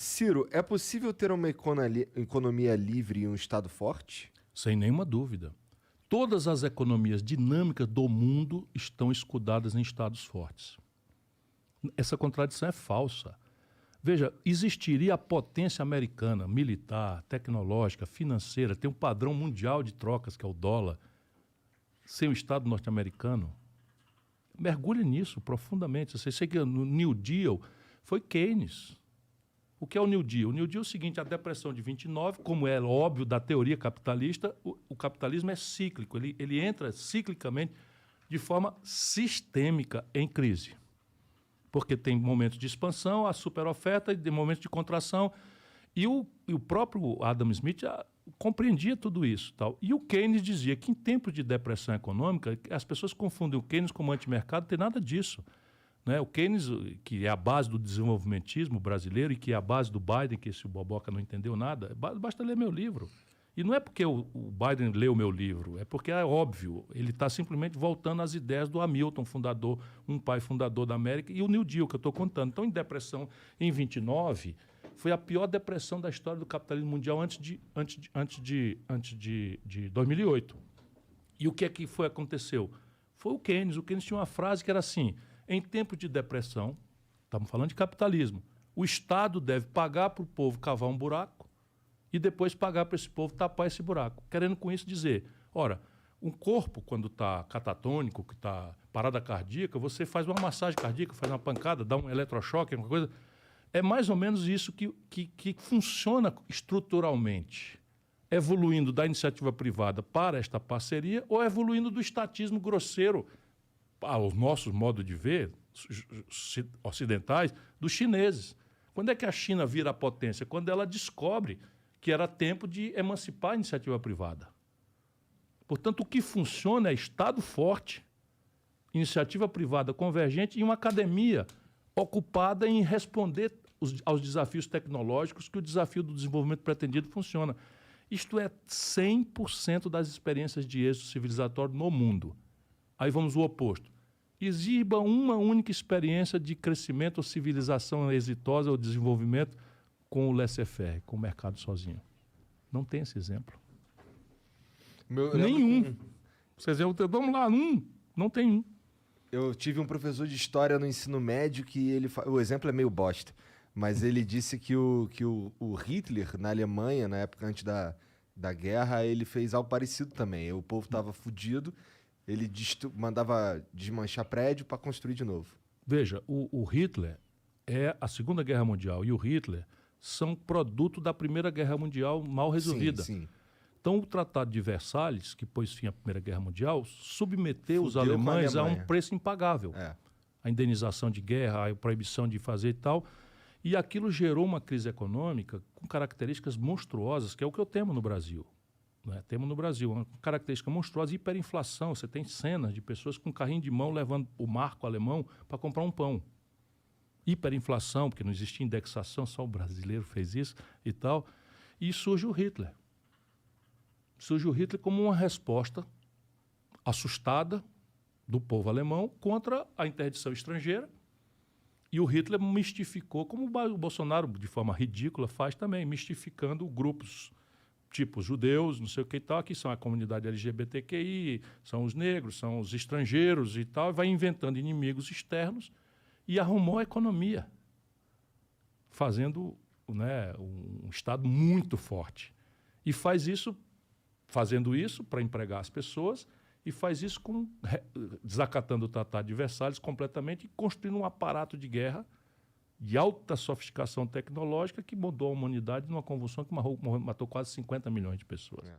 Ciro, é possível ter uma economia livre em um Estado forte? Sem nenhuma dúvida. Todas as economias dinâmicas do mundo estão escudadas em estados fortes. Essa contradição é falsa. Veja, existiria a potência americana, militar, tecnológica, financeira, tem um padrão mundial de trocas, que é o dólar, sem o Estado norte-americano? Mergulhe nisso profundamente. Você sei que no New Deal foi Keynes. O que é o New Deal? O New Deal é o seguinte: a depressão de 29, como é óbvio da teoria capitalista, o capitalismo é cíclico, ele entra ciclicamente de forma sistêmica em crise. Porque tem momentos de expansão, a superoferta, e momentos de contração. E o próprio Adam Smith compreendia tudo isso. Tal. E o Keynes dizia que em tempos de depressão econômica, as pessoas confundem o Keynes como antimercado, não tem nada disso. Né? O Keynes, que é a base do desenvolvimentismo brasileiro e que é a base do Biden, que esse Boboca não entendeu nada, basta ler meu livro. E não é porque o Biden leu meu livro, é porque é óbvio, ele está simplesmente voltando às ideias do Hamilton, fundador, um pai fundador da América, e o New Deal que eu estou contando. Então, em depressão, em 29, foi a pior depressão da história do capitalismo mundial antes de 2008. E o que é que aconteceu? Foi o Keynes. O Keynes tinha uma frase que era assim: em tempos de depressão, estamos falando de capitalismo, o Estado deve pagar para o povo cavar um buraco e depois pagar para esse povo tapar esse buraco. Querendo com isso dizer, ora, um corpo, quando está catatônico, que está parada cardíaca, você faz uma massagem cardíaca, faz uma pancada, dá um eletrochoque, alguma coisa. É mais ou menos isso que funciona estruturalmente, evoluindo da iniciativa privada para esta parceria ou evoluindo do estatismo grosseiro, aos nossos modos de ver, ocidentais, dos chineses. Quando é que a China vira a potência? Quando ela descobre que era tempo de emancipar a iniciativa privada. Portanto, o que funciona é Estado forte, iniciativa privada convergente e uma academia ocupada em responder aos desafios tecnológicos que o desafio do desenvolvimento pretendido funciona. Isto é 100% das experiências de êxito civilizatório no mundo. Aí vamos ao oposto. Exiba uma única experiência de crescimento ou civilização exitosa ou desenvolvimento com o laissez-faire, com o mercado sozinho. Não tem esse exemplo. Nenhum. Vocês vamos lá, não tem um. Eu tive um professor de história no ensino médio que o exemplo é meio bosta, mas ele disse que o Hitler, na Alemanha, na época antes da guerra, ele fez algo parecido também. O povo estava fudido, ele mandava desmanchar prédio para construir de novo. Veja, o Hitler é a Segunda Guerra Mundial e o Hitler são produto da Primeira Guerra Mundial mal resolvida. Sim, sim. Então, o Tratado de Versalhes, que pôs fim à Primeira Guerra Mundial, submeteu os alemães a um preço impagável. A indenização de guerra, a proibição de fazer e tal. E aquilo gerou uma crise econômica com características monstruosas, que é o que eu temo no Brasil. Né? Temos no Brasil uma característica monstruosa, hiperinflação. Você tem cenas de pessoas com carrinho de mão levando o marco alemão para comprar um pão. Hiperinflação, porque não existia indexação, só o brasileiro fez isso e tal. E surge o Hitler. Surge o Hitler como uma resposta assustada do povo alemão contra a interdição estrangeira. E o Hitler mistificou, como o Bolsonaro, de forma ridícula, faz também, mistificando grupos tipo judeus, não sei o que e tal, que são a comunidade LGBTQI, são os negros, são os estrangeiros e tal, e vai inventando inimigos externos e arrumou a economia, fazendo, né, um Estado muito forte. E fazendo isso para empregar as pessoas, e faz isso desacatando o Tratado de Versalhes completamente e construindo um aparato de guerra de alta sofisticação tecnológica que mudou a humanidade numa convulsão que matou quase 50 milhões de pessoas.